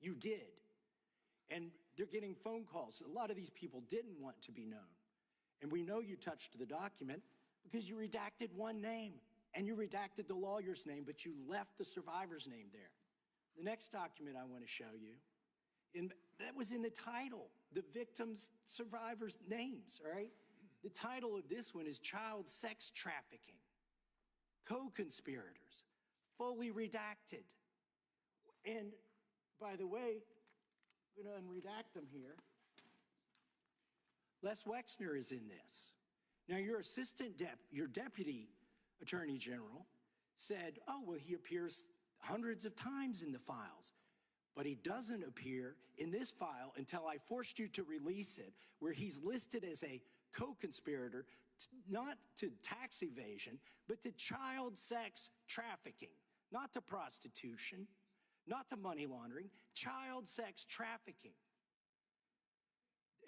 You did. And they're getting phone calls. A lot of these people didn't want to be known. And we know you touched the document because you redacted one name and you redacted the lawyer's name, but you left the survivor's name there. The next document I want to show you, that was in the title, the victims' survivors' names, all right? The title of this one is Child Sex Trafficking, Co-Conspirators, fully redacted. And by the way, I'm going to unredact them here. Les Wexner is in this. Now, your deputy attorney general said, oh, well, he appears hundreds of times in the files, but he doesn't appear in this file until I forced you to release it, where he's listed as a co-conspirator, not to tax evasion, but to child sex trafficking, not to prostitution, not to money laundering, child sex trafficking.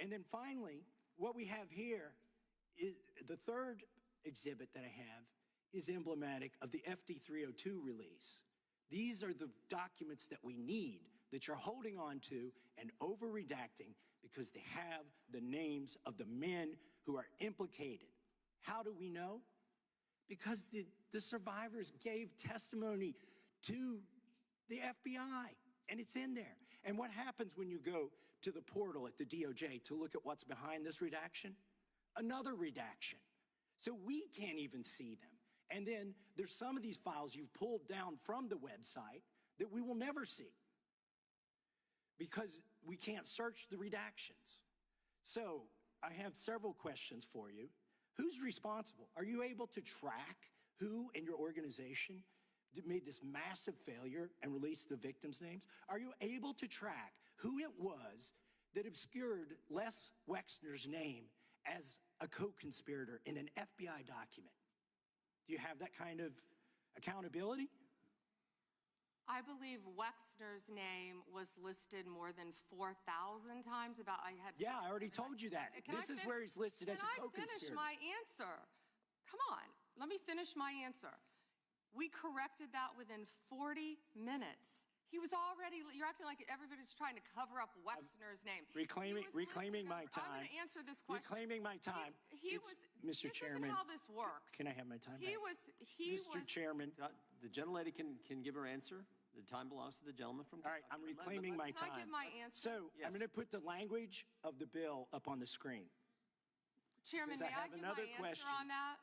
And then finally, what we have here is the third exhibit that I have is emblematic of the FD 302 release. These are the documents that we need that you're holding on to and over-redacting because they have the names of the men who are implicated. How do we know? Because the survivors gave testimony to the FBI, and it's in there. And what happens when you go to the portal at the DOJ to look at what's behind this redaction? Another redaction. So we can't even see them. And then there's some of these files you've pulled down from the website that we will never see because we can't search the redactions. So I have several questions for you. Who's responsible? Are you able to track who in your organization made this massive failure and released the victims' names? Are you able to track who it was that obscured Les Wexner's name as a co-conspirator in an FBI document? Do you have that kind of accountability? I believe Wexner's name was listed more than 4,000 times. Yeah, I already told you that. This is where he's listed as a co-conspirator. Can I finish my answer? Come on, let me finish my answer. We corrected that within 40 minutes. He was already, you're acting like everybody's trying to cover up Wexner's name. Reclaiming my time. I'm going to answer this question. Reclaiming my time. Mr. Chairman. This isn't how this works. Can I have my time back? Mr. Chairman. The gentlelady can give her answer. The time belongs to the gentleman from All right, I'm reclaiming my time. Can I give my answer? So I'm going to put the language of the bill up on the screen. Chairman, may I give my answer on that?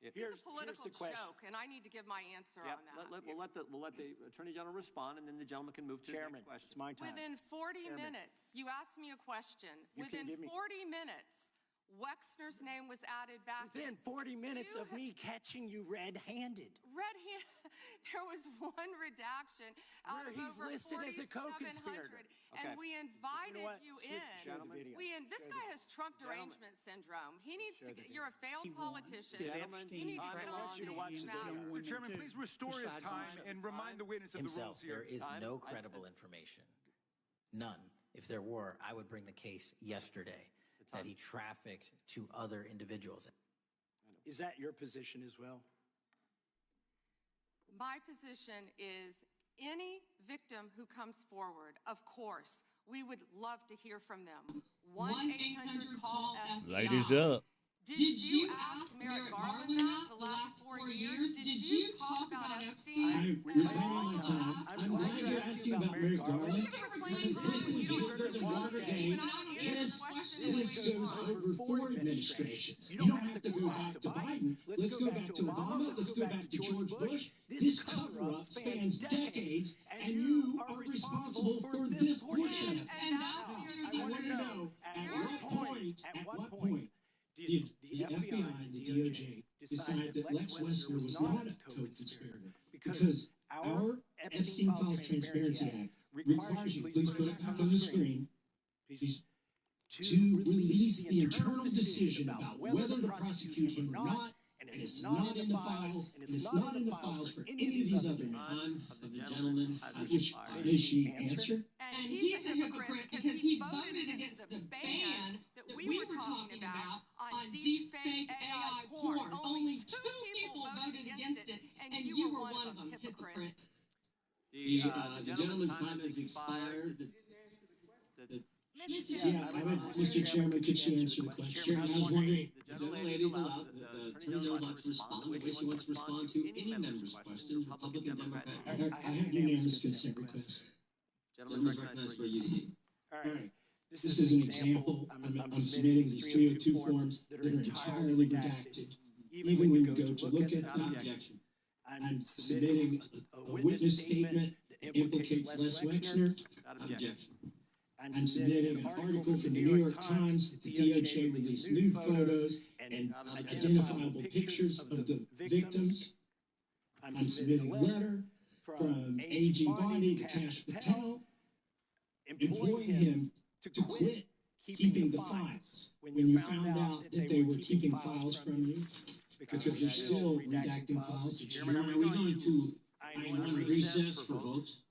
It's a political joke, and I need to give my answer on that. We'll let the Attorney General respond, and then the gentleman can move to his next question. It's my time. Within 40 minutes, you asked me a question. Within 40 minutes, Wexner's name was added back. Within 40 minutes of me catching you red-handed. There was one redaction out of over 4,700, and we invited you in. This guy has Trump derangement syndrome. He needs to get, you're a failed politician. You need to get on these matters. Chairman, please restore his time and remind the witness of the rules here. There is no credible information. None. If there were, I would bring the case yesterday that he trafficked to other individuals. Is that your position as well? My position is any victim who comes forward, of course, we would love to hear from them. 1-800-CALL-FBI. Ladies up. Did you ask Merrick Garland that the last 4 years? Did you talk about Epstein? I'm glad you're asking about Merrick Garland, because this is bigger than Watergate. This goes over 4 administrations. You don't have to go back to Biden. Let's go back to Obama. Let's go back to George Bush. This cover-up spans decades, and you are responsible for this portion. I want to know, at what point did the FBI and the DOJ decide that Lex Wessner was not a co-conspirator? Because our Epstein Files Transparency Act requires you, please put it up on the screen, to release the internal decision about whether to prosecute him or not, and it's not in the files, and it's not in the files for any of these other men. The gentleman, which may she answer? And he's a hypocrite because he voted against the ban that we were talking about on deepfake AI porn. Only 2 people voted against it, and you were one of them, hypocrite. The gentleman's time has expired. Mr. Chairman, could she answer the question? Chairman, I was wondering, the lady's allowed, the Attorney General's allowed to respond, the way she wants to respond to any member's questions, Republican, Democrat. I have unanimous consent request. Gentleman's recognized for UC. All right. This is an example. I'm submitting these 302 forms that are entirely redacted. Even when you go to look at them, Objection. I'm submitting a witness statement that implicates Les Wexner. Objection. I'm submitting an article from the New York Times that the DOJ released nude photos and identifiable pictures of the victims. I'm submitting a letter from AG Barney to Cash Patel, employing him to quit keeping the files when you found out that they were keeping files from you, because they're still redacting files. Chairman, are we going to recess for votes?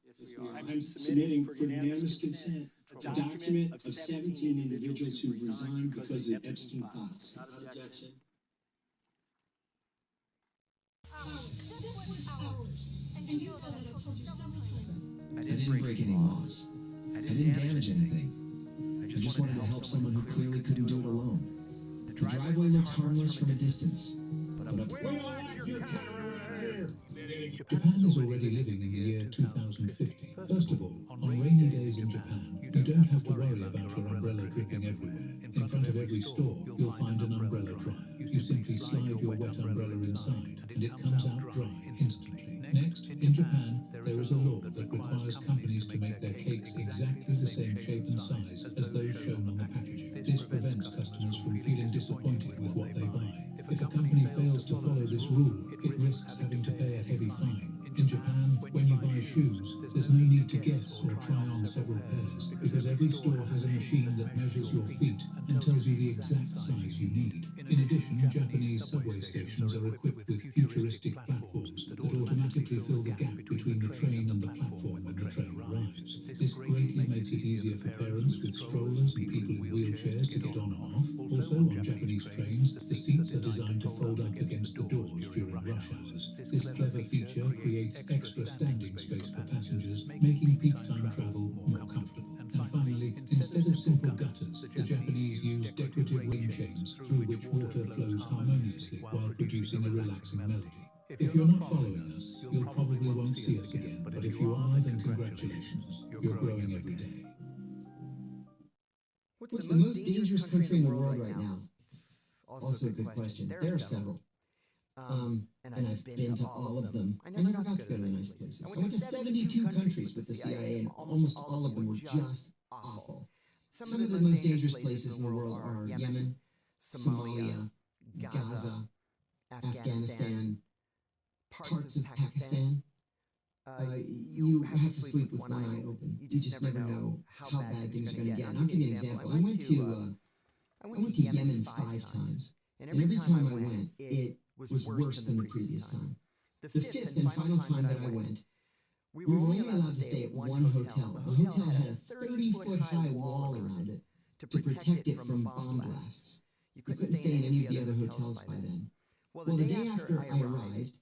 I'm submitting for unanimous consent a document of 17 individuals who've resigned because of Epstein files. Not objection. I didn't break any laws. I didn't damage anything. I just wanted to help someone who clearly couldn't do it alone. The driveway looked harmless from a distance, but up... Japan is already living in the year 2050. First of all, on rainy days in Japan, you don't have to worry about your umbrella dripping everywhere. In front of every store, you'll find an umbrella dryer. You simply slide your wet umbrella inside, and it comes out dry instantly. Next, in Japan, there is a law that requires companies to make their cakes exactly the same shape and size as those shown on the packaging. This prevents customers from feeling disappointed with what they buy. If a company fails to follow this rule, it risks having to pay a heavy fine. In Japan, when you buy shoes, there's no need to guess or try on several pairs, because every store has a machine that measures your feet and tells you the exact size you need. In addition, Japanese subway stations are equipped with futuristic platforms that automatically fill the gap between the train and the platform when the train arrives. This greatly makes it easier for parents with strollers and people in wheelchairs to get on and off. Also, on Japanese trains, the seats are designed to fold up against the doors during rush hours. This clever feature creates extra standing space for passengers, making peak time travel more comfortable. And finally, instead of simple gutters, the Japanese use decorative rain chains through which water flows harmoniously while producing a relaxing melody. If you're not following us, you'll probably won't see us again, but if you are, then congratulations. You're growing every day. What's the most dangerous country in the world right now? Also a good question. There are several. And I've been to all of them. I never got to go to the nice places. I went to 72 countries with the CIA, and almost all of them were just awful. Some of the most dangerous places in the world are Yemen, Somalia, Gaza, Afghanistan, parts of Pakistan. You have to sleep with one eye open. You just never know how bad things are going to get. And I'll give you an example. I went to Yemen 5 times, and every time I went, it was worse than the previous time. The 5th and final time that I went, we were only allowed to stay at one hotel. The hotel had a 30-foot high wall around it to protect it from bomb blasts. You couldn't stay in any of the other hotels by then. Well, the day after I arrived,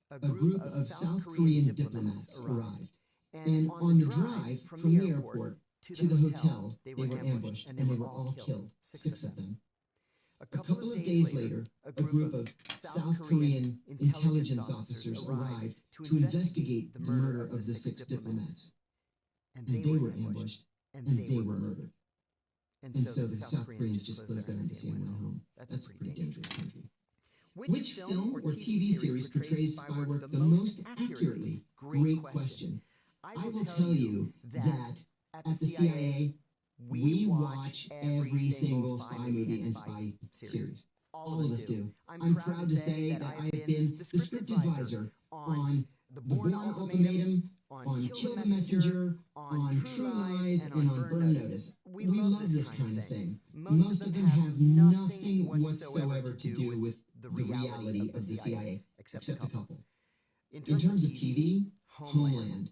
a group of South Korean diplomats arrived. And on the drive from the airport to the hotel, they were ambushed and they were all killed, 6 of them. A couple of days later, a group of South Korean intelligence officers arrived to investigate the murder of the 6 diplomats. And they were ambushed, and they were murdered. And so the South Koreans just closed their embassy and went home. That's a pretty dangerous country. Which film or TV series portrays spy work the most accurately? Great question. I will tell you that at the CIA, we watch every single spy movie and spy series. All of us do. I'm proud to say that I have been the script advisor on The Bourne Ultimatum, on Kill the Messenger, on True Lies, and on Burn Notice. We love this kind of thing. Most of them have nothing whatsoever to do with the reality of the CIA, except a couple. In terms of TV, Homeland.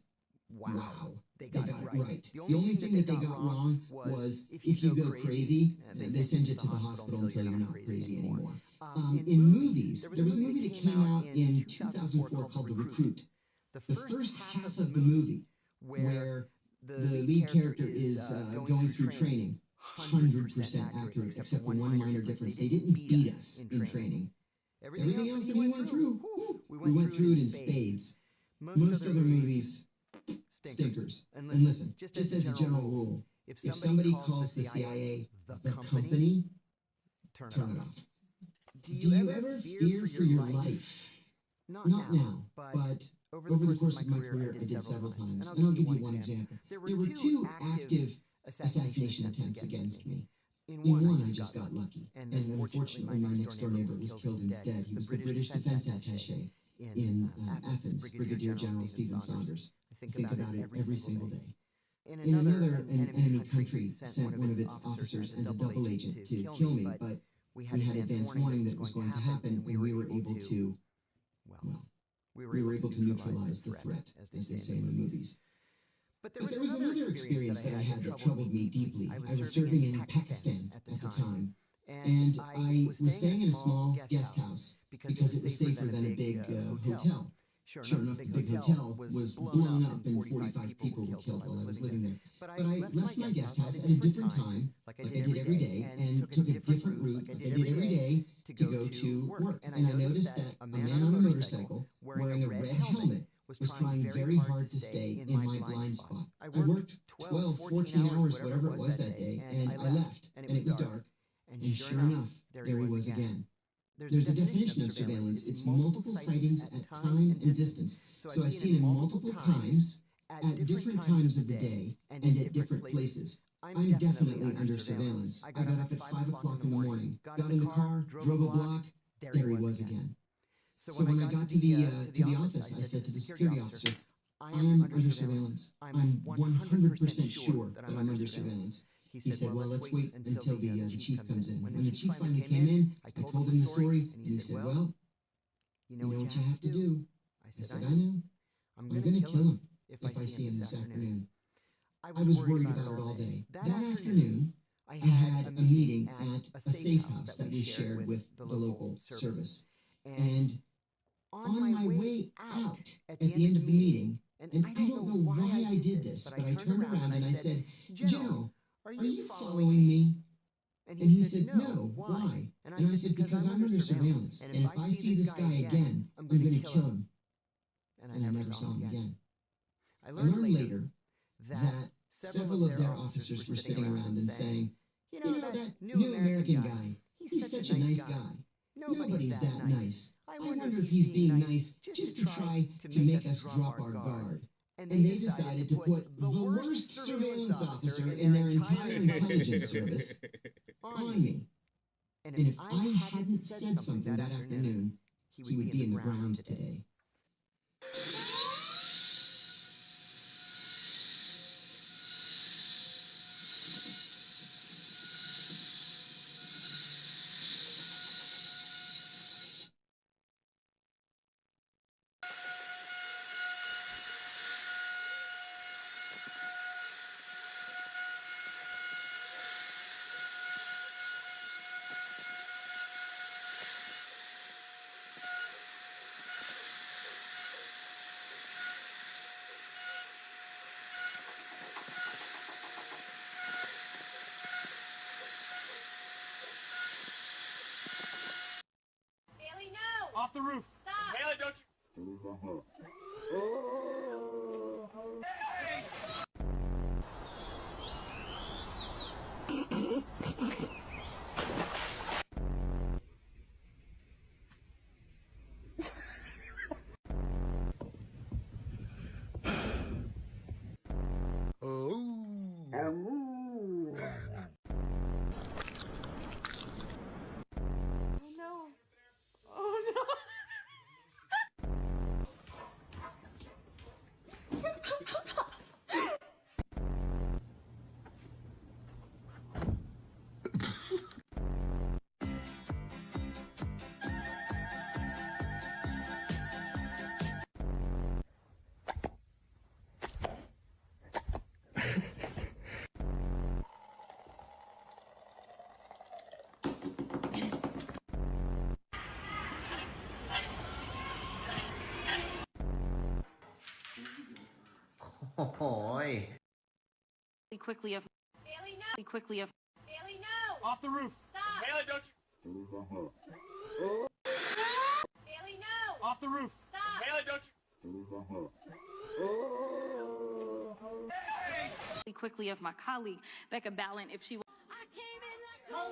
Wow. They got it right. The only thing that they got wrong was if you go crazy, they send you to the hospital until you're not crazy anymore. In movies, there was a movie that came out in 2004 called The Recruit. the first half of the movie, where the lead character is going through training, 100% accurate, except for one minor difference. They didn't beat us in training. Everything else that he went through, we went through it in spades. Most other movies, stinkers. And listen, just as a general rule, if somebody calls the CIA the company, turn it off. Do you ever fear for your life? Not now, but over the course of my career, I did several times. And I'll give you one example. There were two active assassination attempts against me. In one, I just got lucky. And unfortunately, my next-door neighbor was killed instead. He was the British defense attaché in Athens, Brigadier General Stephen Saunders. I think about it every single day. In another, an enemy country sent one of its officers and a double agent to kill me, but we had advance warning that it was going to happen, and we were able to, well, we were able to neutralize the threat, as they say in the movies. But there was another experience that I had that troubled me deeply. I was serving in Pakistan at the time, and I was staying in a small guest house because it was safer than a big hotel. Sure enough, the big hotel was blown up and 45 people were killed while I was living there. But I left my guest house at a different time, like I did every day, and took a different route, like I did every day, to go to work. And I noticed that a man on a motorcycle wearing a red helmet was trying very hard to stay in my blind spot. I worked 12, 14 hours, whatever it was that day, and I left, and it was dark, and sure enough, there he was again. There's a definition of surveillance. It's multiple sightings at time and distance. So I've seen him multiple times, at different times of the day, and at different places. I'm definitely under surveillance. I got up at 5 o'clock in the morning, got in the car, drove a block, there he was again. So when I got to the office, I said to the security officer, I am under surveillance. I'm 100% sure that I'm under surveillance. He said, well, let's wait until the chief comes in. When the chief finally came in, I told him the story, and he said, well, you know what you have to do. I said, I know. I'm going to kill him if I see him this afternoon. I was worried about it all day. That afternoon, I had a meeting at a safe house that we shared with the local service. And on my way out at the end of the meeting, and I don't know why I did this, but I turned around and I said, General, are you following me? And he said, no, why? And I said, because I'm under surveillance, and if I see this guy again, I'm going to kill him. And I never saw him again. I learned later that several of their officers were sitting around and saying, you know, that new American guy, he's such a nice guy. Nobody's that nice. I wonder if he's being nice just to try to make us drop our guard. And they decided to put the worst surveillance officer in their entire intelligence service on me. And if I hadn't said something that afternoon, he would be in the ground today. Off the roof. Stop. Haley, don't you... quickly of Bailey, no. Quickly of Bailey, no. Off the roof. Stop. Bailey, don't you? Bailey, no. Off the roof. Stop. Bailey, don't you? Quickly of my colleague Becca Ballin if she. I came in like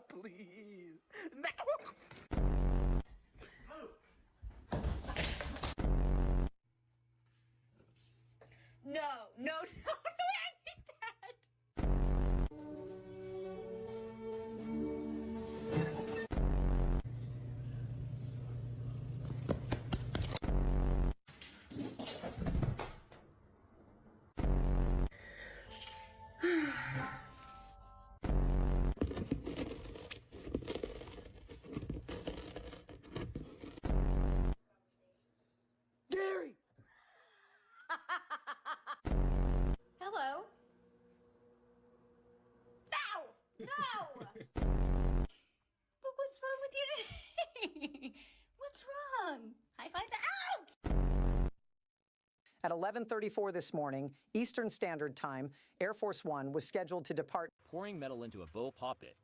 Please. No, no, no, I need that. Gary! Hello. No! No! But what's wrong with you today? What's wrong? High five out! At 11:34 this morning, Eastern Standard Time, Air Force One was scheduled to depart. Pouring metal into a Vo poppet.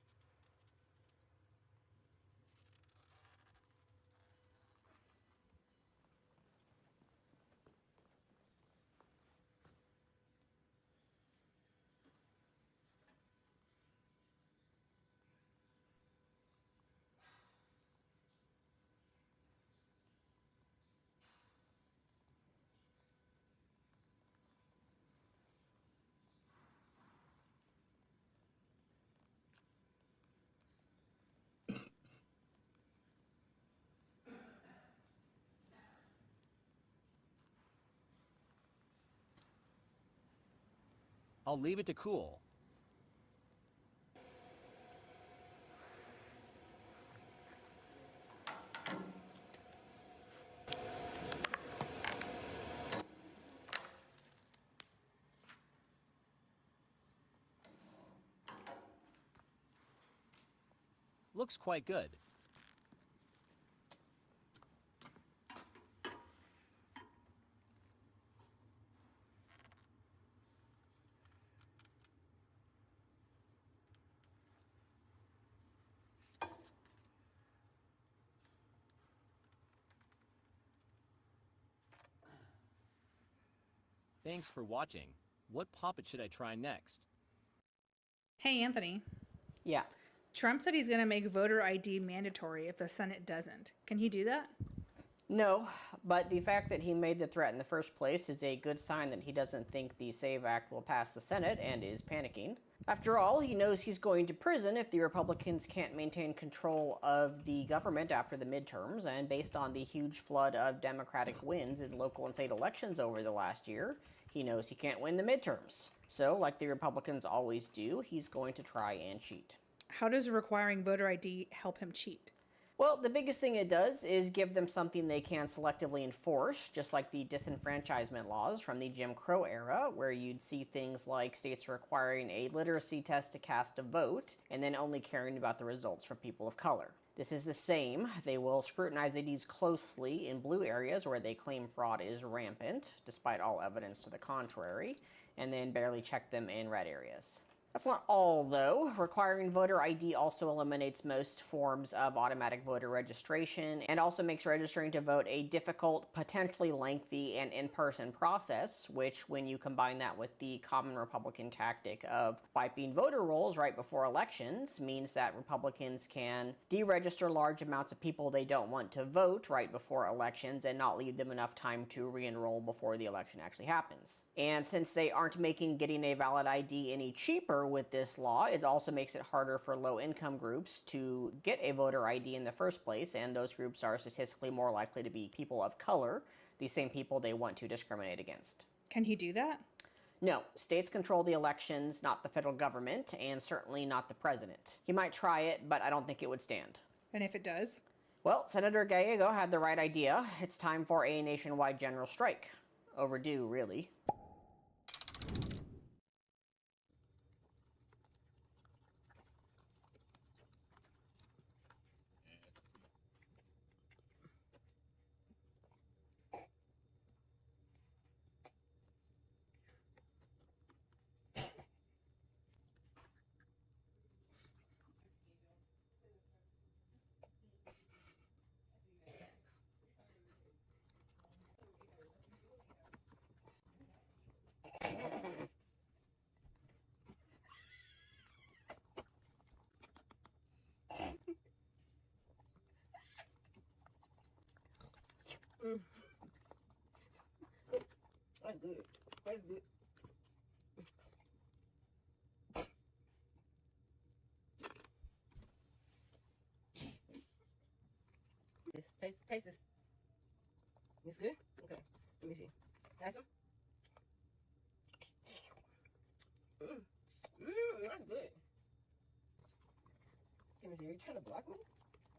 I'll leave it to cool. Looks quite good. Thanks for watching. What poppet should I try next? Hey, Anthony. Yeah. Trump said he's going to make voter ID mandatory if the Senate doesn't. Can he do that? No, but the fact that he made the threat in the first place is a good sign that he doesn't think the SAVE Act will pass the Senate and is panicking. After all, he knows he's going to prison if the Republicans can't maintain control of the government after the midterms, and based on the huge flood of Democratic wins in local and state elections over the last year, he knows he can't win the midterms. So, like the Republicans always do, he's going to try and cheat. How does requiring voter ID help him cheat? Well, the biggest thing it does is give them something they can selectively enforce, just like the disenfranchisement laws from the Jim Crow era, where you'd see things like states requiring a literacy test to cast a vote, and then only caring about the results for people of color. This is the same. They will scrutinize IDs closely in blue areas where they claim fraud is rampant, despite all evidence to the contrary, and then barely check them in red areas. That's not all, though. Requiring voter ID also eliminates most forms of automatic voter registration and also makes registering to vote a difficult, potentially lengthy, and in-person process, which, when you combine that with the common Republican tactic of wiping voter rolls right before elections, means that Republicans can deregister large amounts of people they don't want to vote right before elections and not leave them enough time to re-enroll before the election actually happens. And since they aren't making getting a valid ID any cheaper with this law, it also makes it harder for low-income groups to get a voter ID in the first place, and those groups are statistically more likely to be people of color, the same people they want to discriminate against. Can he do that? No, states control the elections, not the federal government, and certainly not the president. He might try it, but I don't think it would stand. And if it does? Well, Senator Gallego had the right idea. It's time for a nationwide general strike. Overdue, really. good. Tastes good. Taste this. It's good? Okay. Let me see. Have some? That's good. Timothy, are you trying to block me?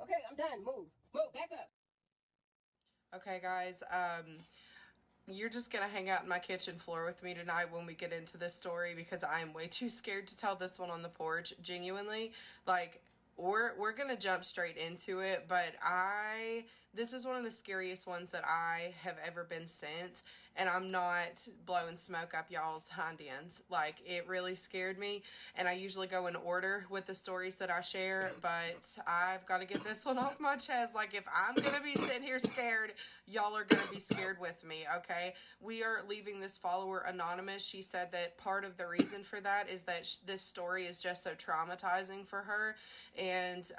Okay, I'm done. Move. Move. Back up. Okay, guys, you're just gonna hang out in my kitchen floor with me tonight when we get into this story because I am way too scared to tell this one on the porch. Genuinely, like, we're gonna jump straight into it, but this is one of the scariest ones that I have ever been sent, and I'm not blowing smoke up y'all's hind ends. Like, it really scared me, and I usually go in order with the stories that I share, but I've got to get this one off my chest. Like, if I'm gonna be sitting here scared, y'all are gonna be scared with me, okay? We are leaving this follower anonymous. She said that part of the reason for that is that this story is just so traumatizing for her, and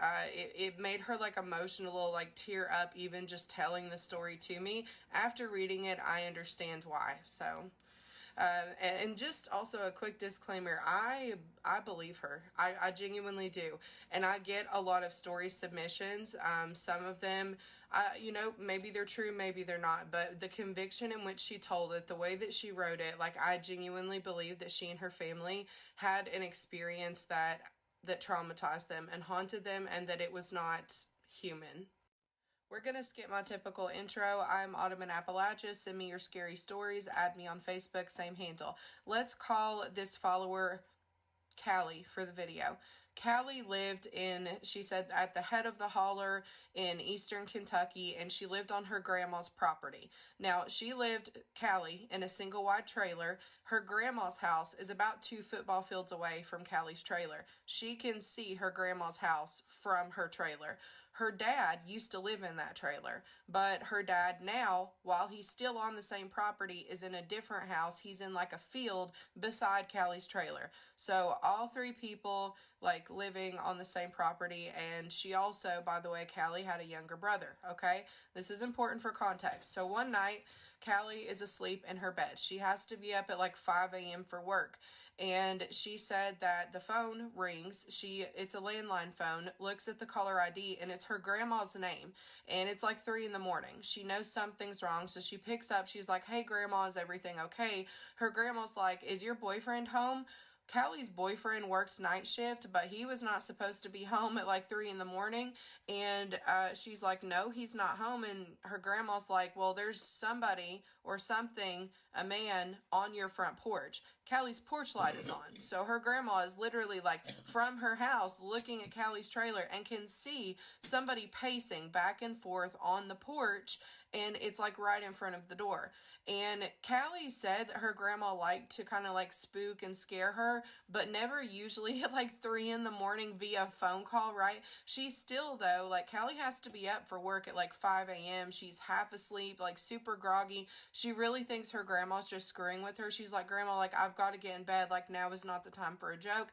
it made her, like, emotional, like, tear up even just telling the story to me. After reading it, I understand why. So, and just also a quick disclaimer, I believe her. I genuinely do. And I get a lot of story submissions. Some of them, you know, maybe they're true, maybe they're not, but the conviction in which she told it, the way that she wrote it, like, I genuinely believe that she and her family had an experience that traumatized them and haunted them, and that it was not human. We're going to skip my typical intro. I'm Autumn in Appalachia. Send me your scary stories. Add me on Facebook, same handle. Let's call this follower Callie for the video. Callie lived she said, at the head of the holler in eastern Kentucky, and she lived on her grandma's property. Now, Callie, in a single wide trailer. Her grandma's house is about 2 football fields away from Callie's trailer. She can see her grandma's house from her trailer. Her dad used to live in that trailer, but her dad now, while he's still on the same property, is in a different house. He's in like a field beside Callie's trailer. So all 3 people like living on the same property, and she also, by the way, Callie had a younger brother, okay? This is important for context. So one night, Callie is asleep in her bed. She has to be up at like 5 a.m. for work. And she said that the phone rings. It's a landline phone, looks at the caller ID, and it's her grandma's name. And it's like 3 in the morning. She knows something's wrong, so she picks up. She's like, "Hey, Grandma, is everything okay?" Her grandma's like, "Is your boyfriend home?" Callie's boyfriend works night shift, but he was not supposed to be home at like 3 in the morning. And she's like, "No, he's not home." And her grandma's like, "Well, there's somebody or something, a man, on your front porch." Callie's porch light is on. So her grandma is literally like from her house looking at Callie's trailer and can see somebody pacing back and forth on the porch, and it's like right in front of the door. And Callie said that her grandma liked to kind of like spook and scare her, but never usually at like 3 in the morning via phone call, right? She's still, though, like, Callie has to be up for work at like 5 a.m. She's half asleep, like super groggy. She really thinks her grandma's just screwing with her. She's like, "Grandma, like, I've got to get in bed. Like, now is not the time for a joke."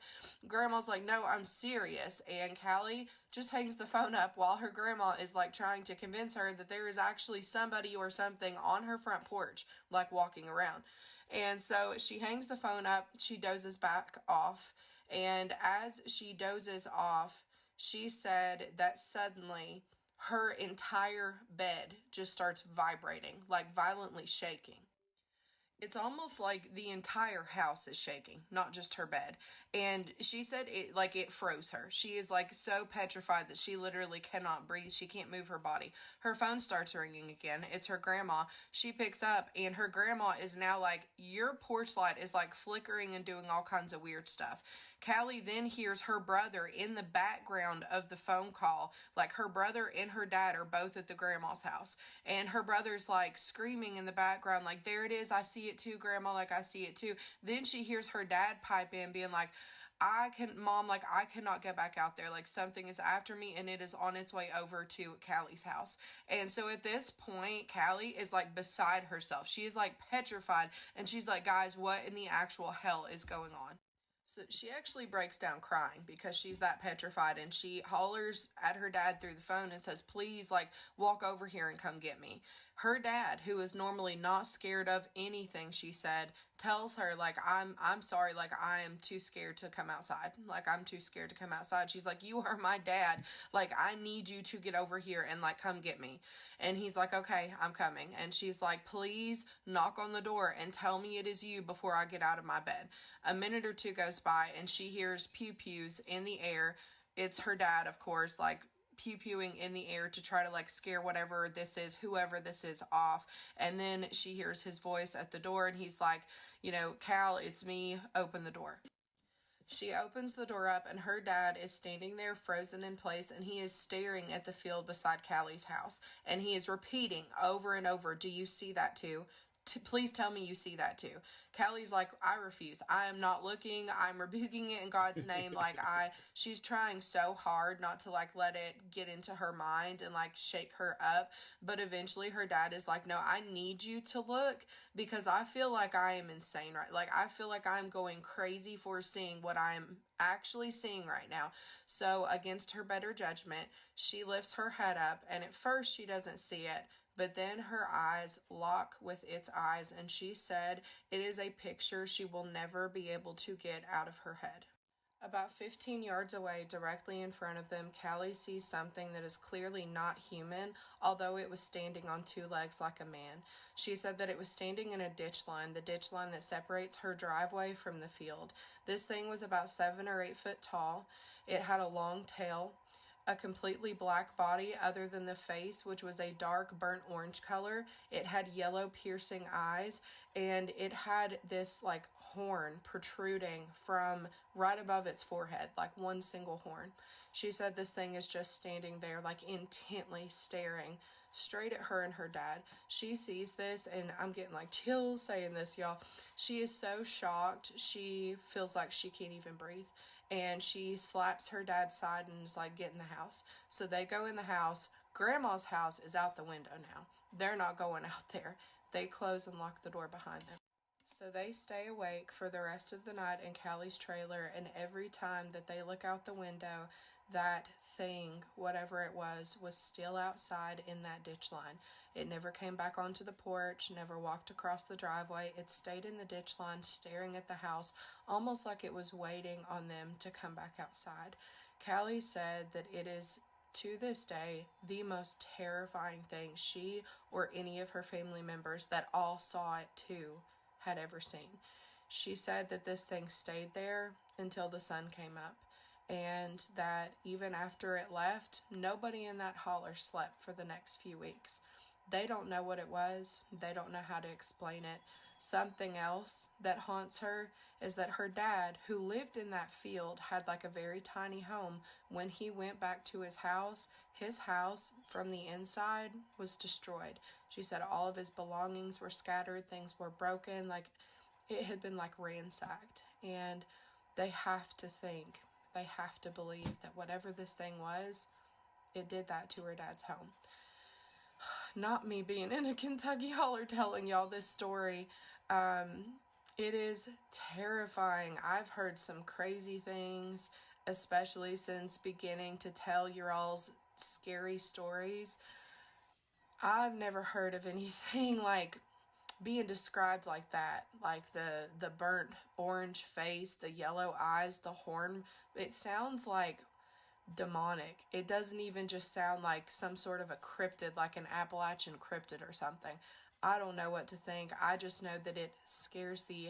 Grandma's like, "No, I'm serious." And Callie just hangs the phone up while her grandma is like trying to convince her that there is actually somebody or something on her front porch, like walking around. And so she hangs the phone up, she dozes back off, and as she dozes off, she said that suddenly her entire bed just starts vibrating, like violently shaking. It's almost like the entire house is shaking, not just her bed. And she said it froze her. She is like so petrified that she literally cannot breathe. She can't move her body. Her phone starts ringing again. It's her grandma. She picks up, and her grandma is now like, your porch light is like flickering and doing all kinds of weird stuff. Callie then hears her brother in the background of the phone call. Like, her brother and her dad are both at the grandma's house. And her brother's like screaming in the background, like, "There it is. I see it too, Grandma. Like, I see it too." Then she hears her dad pipe in being like, Mom, like, I cannot get back out there. Like, something is after me, and it is on its way over to Callie's house. And so at this point, Callie is like beside herself. She is like petrified, and she's like, "Guys, what in the actual hell is going on?" So she actually breaks down crying because she's that petrified, and she hollers at her dad through the phone and says, "Please, like, walk over here and come get me." Her dad, who is normally not scared of anything, she said, tells her, like, I'm sorry, like, I am too scared to come outside. Like, I'm too scared to come outside. She's like, you are my dad. Like, I need you to get over here and, like, come get me. And he's like, okay, I'm coming. And she's like, please knock on the door and tell me it is you before I get out of my bed. A minute or two goes by and she hears pew-pews in the air. It's her dad, of course, like, pew-pewing in the air to try to, like, scare whatever this is, whoever this is, off. And then she hears his voice at the door and he's like, you know, Cal, it's me, open the door. She opens the door up and her dad is standing there frozen in place and he is staring at the field beside Callie's house. And he is repeating over and over, do you see that too? Please tell me you see that too. Callie's like, I refuse. I am not looking. I'm rebuking it in God's name. Like, she's trying so hard not to, like, let it get into her mind and, like, shake her up. But eventually her dad is like, no, I need you to look because I feel like I am insane, right? Like, I feel like I'm going crazy for seeing what I'm actually seeing right now. So against her better judgment, she lifts her head up and at first she doesn't see it. But then her eyes lock with its eyes, and she said it is a picture she will never be able to get out of her head. About 15 yards away, directly in front of them, Callie sees something that is clearly not human, although it was standing on two legs like a man. She said that it was standing in a ditch line, the ditch line that separates her driveway from the field. This thing was about 7 or 8 foot tall. It had a long tail, a completely black body other than the face, which was a dark burnt orange color. It had yellow piercing eyes, and it had this, like, horn protruding from right above its forehead, like one single horn. She said this thing is just standing there, like, intently staring straight at her and her dad. She sees this, and I'm getting, like, chills saying this, y'all. She is so shocked. She feels like she can't even breathe. And she slaps her dad's side and is like, get in the house. So they go in the house. Grandma's house is out the window now. They're not going out there. They close and lock the door behind them. So they stay awake for the rest of the night in Callie's trailer, and every time that they look out the window, that thing, whatever it was still outside in that ditch line. It never came back onto the porch, never walked across the driveway. It stayed in the ditch line staring at the house, almost like it was waiting on them to come back outside. Callie said that it is, to this day, the most terrifying thing she or any of her family members that all saw it too had ever seen. She said that this thing stayed there until the sun came up, and that even after it left, nobody in that holler slept for the next few weeks. They don't know what it was. They don't know how to explain it. Something else that haunts her is that her dad, who lived in that field, had like a very tiny home. When he went back to his house from the inside was destroyed. She said all of his belongings were scattered, things were broken, like it had been like ransacked. And they have to believe that whatever this thing was, it did that to her dad's home. Not me being in a Kentucky holler telling y'all this story. It is terrifying. I've heard some crazy things, especially since beginning to tell your all's scary stories. I've never heard of anything like being described like that, like the burnt orange face, the yellow eyes, the horn. It sounds like demonic. It doesn't even just sound like some sort of a cryptid, like an Appalachian cryptid or something. I don't know what to think. I just know that it scares the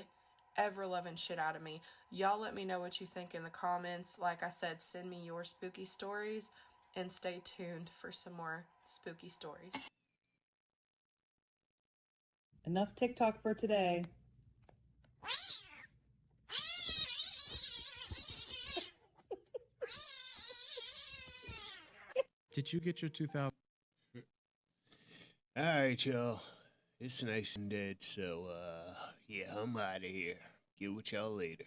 ever-loving shit out of me. Y'all let me know what you think in the comments. Like I said, send me your spooky stories, and stay tuned for some more spooky stories. Enough TikTok for today. Did you get your 2000? All right, y'all. It's nice and dead, so, yeah, I'm out of here. Get with y'all later.